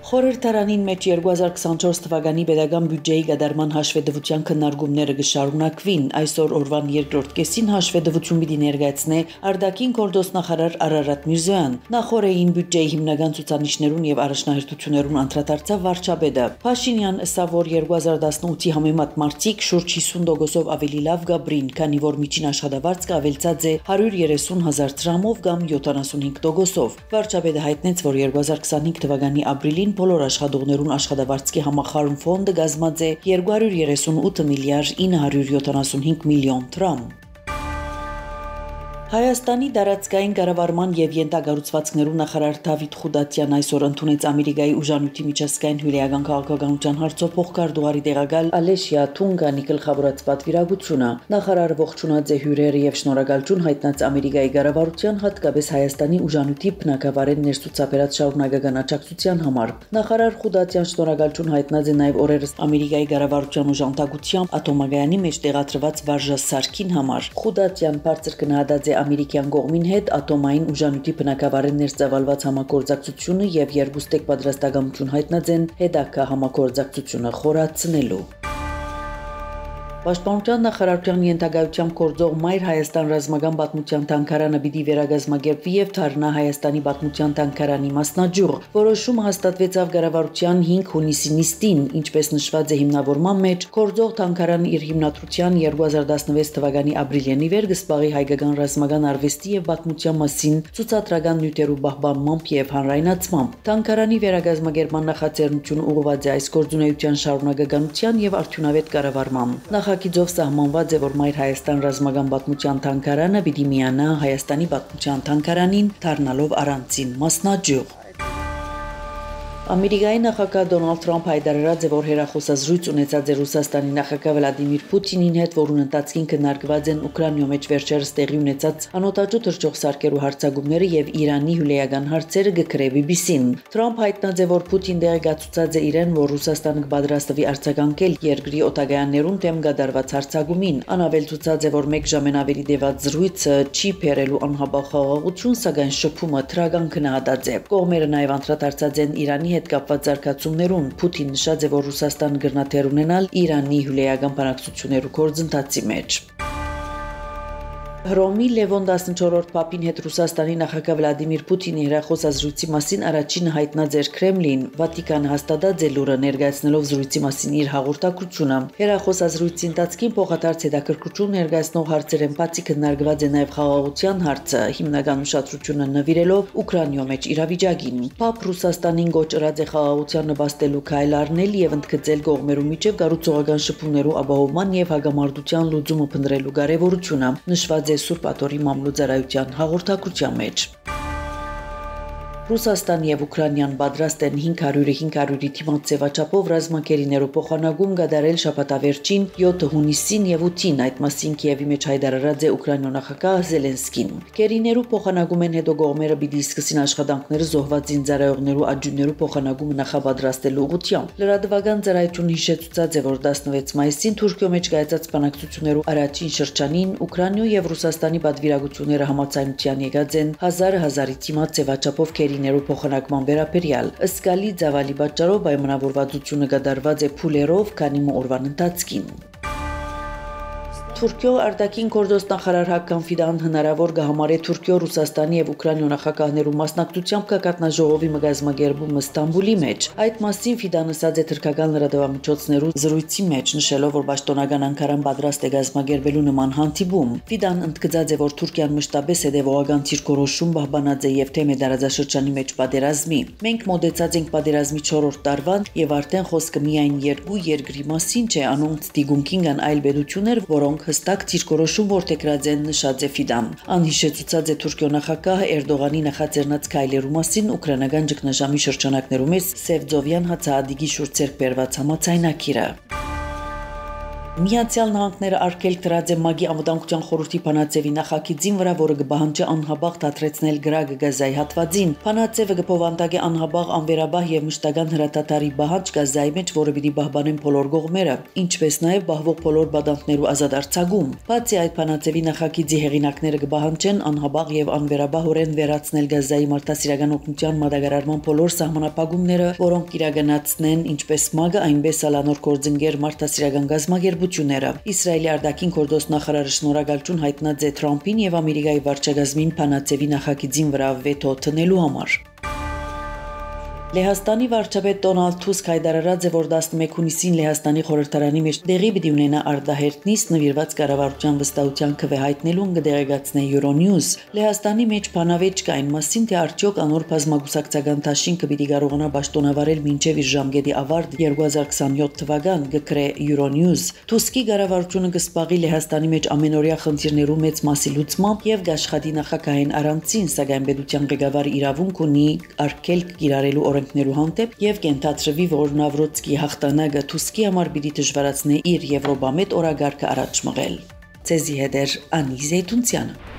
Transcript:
Խորհրդարանին մեջ 2024 թվականի պետական բյուջեի գդարման հաշվետվության քննարկումները կշարունակվին։ Այսօր օրվան երկրորդ կեսին հաշվետվություն պիտի ներկայացնե արտաքին գործոստնախարար Արարատ Միրզոյան։ Նախորդային բյուջեի հիմնական ցուցանիշներուն եւ առաջնահերթություններուն անդրադարձավ վարչապետը։ Փաշինյան ըսավ, որ 2018-ի համեմատ մարտիկ շուրջ 50%-ով ավելի լավ գաբրին, քանի որ միջին աշխատավարձը ավելցած է 130,000 դրամով կամ 75%-ով։ Վարչապետը հայտնեց, որ 2025 թվականի ապրիլին բոլոր աշխատողներուն աշխատավարձքի համախառն ֆոնդը կազմած է 238 միլիարդ 975 միլիոն դրամ։ Հայաստանի դարածքային կառավարման եւ յենթագառուցվածքներու նախարար Դավիթ Խուդատյան այսօր ընդունեց Ամերիկայի ուժանույթի միջազգային հյուրիական քաղաքականության հարցով փոխկարդուղարի տեղակալ Ալեշիա Թունգանի գլխավորած պատվիրակությունը։ Նախարարը ողջունած է հյուրերը եւ շնորհակալություն հայտնած Ամերիկայի կառավարության, հատկապես Հայաստանի ուժանույթի բնակավարեն ներսուցաբերած շարունակական աջակցության համար։ Նախարար Խուդատյան շնորհակալություն հայտնած է նաեւ օրերս Ամերիկայի կառավարության ուժանդակությամբ ատոմագայանի մեջ տեղադրված վարժասարքին համար։ Խուդատյան բարձր գնահատած է ամերիկյան կողմին հետ ատոմային ուժանույթի բնակավարեն ներծավալված համագործակցությունը եւ երկուստեք պատրաստակամություն հայտնած են հետագա համագործակցությունը խորացնելու։ Պաշտպանության նախարարության ենթակայությամբ գործող Մայր Հայաստան ռազմական պատմության թանգարանը պիտի վերագազմագերբվի եւ դառնա Հայաստանի պատմության թանգարանի մասնաճյուղ։ Որոշումը հաստատվեցավ կառավարության 5 հունիսի նիստին, ինչպես նշված է հիմնավորման մեջ, գործող թանգարանը իր հիմնադրության 2016 թվականի ապրիլին ի վեր կսպաղի հայկական ռազմական արվեստի եւ պատմության մասին ցուցադրական նյութերու պահպանմամբ եւ հանրայնացմամբ։ Թանգարանի վերագազմագերման նախաձեռնությունը ուղղված է այս գործունեության շարունակականության եւ արդյունավետ կառավարման։ Նախագիծով սահմանված է, որ Մայր Հայաստան ռազմական պատմության թանգարանը պիտի միանա Հայաստանի պատմության թանգարանին, դառնալով առանցին մասնաճյուղ։ Ամերիկայի նախագահ Դոնալդ Թրամփը հայտարարած է, որ հերախոսազրույց ունեցած է Ռուսաստանի նախագահ Վլադիմիր Պուտինին հետ, որուն ընթացքին քննարկված են Ուկրաինայում մեջ վերջերս տեղի ունեցած անօտաչու թռչող սարքերու հարձակումները եւ Իրանի հյուրեական հարցերը գկրե BBC-ին։ Թրամփը հայտնած է, որ Պուտին դեղեկացուցած է իրեն, որ Ռուսաստանը կպատրաստվի արձագանքել երկրի օտագայաններուն դեմ կատարված հարձակումին։ Անավելցուցած է, որ 1 ժամեն ավելի դեված զրույցը չի բերելու անհապաղ խաղաղություն, սակայն շփումը թրական գնահատած է։ Կողմերը նաեւ անդրադարձած են Իրանի հետ կապված զարգացումներուն։ Պուտին նշած է, որ Ռուսաստանը կգրնաթեր ունենալ Իրանի հյուրեական բանակցություններու գործընթացի մեջ։ Հռոմի Լևոն 14-րդ Պապին հետ Ռուսաստանի նախագահ Վլադիմիր Պուտինի հերախոսազրույցի մասին առաջինը հայտնած էր Քրեմլին։ Վատիկանը հաստատած է լուրը ներկայացնելով զրույցի մասին իր հաղորդակցությունը։ Հերախոսազրույցի ընթացքին փոխադարձ հետաքրքրություն ներկայացնող հարցեր են բացի քննարկված է նաև խաղաղության հարցը, հիմնական ուշադրությունը նվիրելով Ուկրաինայում մեջ իրավիճակին։ Պապ Ռուսաստանին գոչրած է խաղաղության նպաստելու քայլ առնել եւ ընդգծել կողմերու միջև կառուցողական շփումներու ապահովման եւ հագամարտության լուծումը փնտրելու կարեւորությունը։ Նշված է Սուրբ Աթոռի մամլոյցարայության հաղորդակցության մեջ։ Ռուսաստան եւ Ուկրաինան պատրաստ են 500-500-ի թիմած ձևաչափով ռազմակերիներու փոխանակում կատարել շաբաթավերջին 7 հունիսին եւ 8-ին, այդ մասին Կիևի մեջ հայտարարած է Ուկրաինա նախագահ Զելենսկին։ Կերիներու փոխանակումեն հետո կողմերը պիտի սկսին աշխատանքները զոհված զինծառայողներու աջուններու փոխանակումը նախապատրաստելու ուղղությամբ։ Լրատվական ծառայությունը հիշեցուցած է, որ 16 մայիսին Թուրքիո մեջ կայացած բանակցություններու առաջին շրջանին Ուկրաինա եւ Ռուսաստանի պատվիրակությունները համաձայնության եկած են 1000-ի թիմած ձևաչափով ներու փոխանակման վերաբերյալ ըսկալի ծավալի պատճառով պայմանավորվածությունը կատարված է փուլերով, քանի օրվան ընթացքին։ Թուրքիո արտաքին գործոստնախարար Հական Ֆիդան հնարավոր կհամարի Թուրքիո, Ռուսաստանի եւ Ուկրաինա նախագահներու մասնակցությամբ կակատնաժողովի մգազմագերբումը Ստամբուլի մեջ։ Այդ մասին Ֆիդան ասաց է թուրքական լրատվամիջոցներու զրույցի մեջ, նշելով, որ պաշտոնական Անկարան պատրաստ է գազմագերբելու նման հանդիպում։ Ֆիդան ընդգծած է, որ Թուրքիան մշտապես հետևողական ցիրկորոշում պահպանած է եւ թեմ է տարածաշրջանի մեջ պատերազմի։ Մենք մոտեցած ենք պատերազմի 4-րդ տարվան եւ արդեն խոսքը միայն երկու երկրի մասին չէ, անոնց դիգունքին կան այլ պետություններ, որոնք հստակ ցիրկորոշում որդեգրած են, նշած է Ֆիդան։ Անհիշեցուցած է Թուրքիո նախագահ Էրդողանի նախաձեռնած քայլերու մասին ուկրաինական ճգնաժամի շրջանակներում Սևձովյան հացահատիկի շուրջ ձեռք բերված համաձայնագիրը։ Միացյալ Նահանգները արգելք դրած է ՄԱԳ-ի անվտանգության խորհրդի Փանացևի նախագիծին վրա, որը կբահանջի անհաբաղ դադրեցնել գրագ գազայի հատվածին։ Փանացևը կփոխանցի անհաբաղ անվերաբահ եւ մշտական հրատատարի բահանջ գազայի մեջ, որը պիտի պահպանեն բոլոր կողմերը, ինչպես նաեւ բահվող բոլոր բադանքներու ազատ արձակում։ Բացի այդ, Փանացևի նախագիծի հեղինակները կբահանջեն անհաբաղ եւ անվերաբահորեն վերացնել գազայի մարդասիրական օգնության մատակարարման բոլոր սահմանափակումները, որոնք իրականացնեն ինչպես ՄԱԳ-ը, այնպես ալանոր գործընկեր մարդասիրական գազագերբությունները։ Իսրայելի արտաքին գործոստ նախարարը շնորհակալություն հայտնած է Թրամփին եւ Ամերիկայի վարչագազմին Փանացևի նախագիծին վրա վետո տնելու համար։ Լեհաստանի վարչապետ Դոնալդ Թուսկ հայտարարած է, որ 11 հունիսին Լեհաստանի խորհրդարանի մեջ տեղի պիտի ունենա արտահերթ նիստ նվիրված կառավարության վստահության քվեհայտնելուն կդեղեկացնե Euronews։ Լեհաստանի մեջ բանավեճ կա այն մասին, թե արդյոք անոր բազմագուսակցական դաշինքը պիտի կարողանա պաշտոնավարել մինչև իր ժամկետի ավարտ 2027 թվական, կգրե Euronews։ Թուսկի կառավարությունը կսպաղի Լեհաստանի մեջ ամենօրյա խնդիրներու մեծ մասի լուծմամբ եւ կաշխատի նախագահային առանցին, սակայն պետության ղեկավարը իրավունք ունի արգելք կիրառելու օրենքներու հանդեպ եւ կենթադրվի, որ Նավրոցկի հաղթանակը Թուսկի համար պիտի դժվարացնի իր Եվրոպամետ օրագարկը առաջ մղել։ Ցեզի հետ էր Անի Զեյթունցյանը։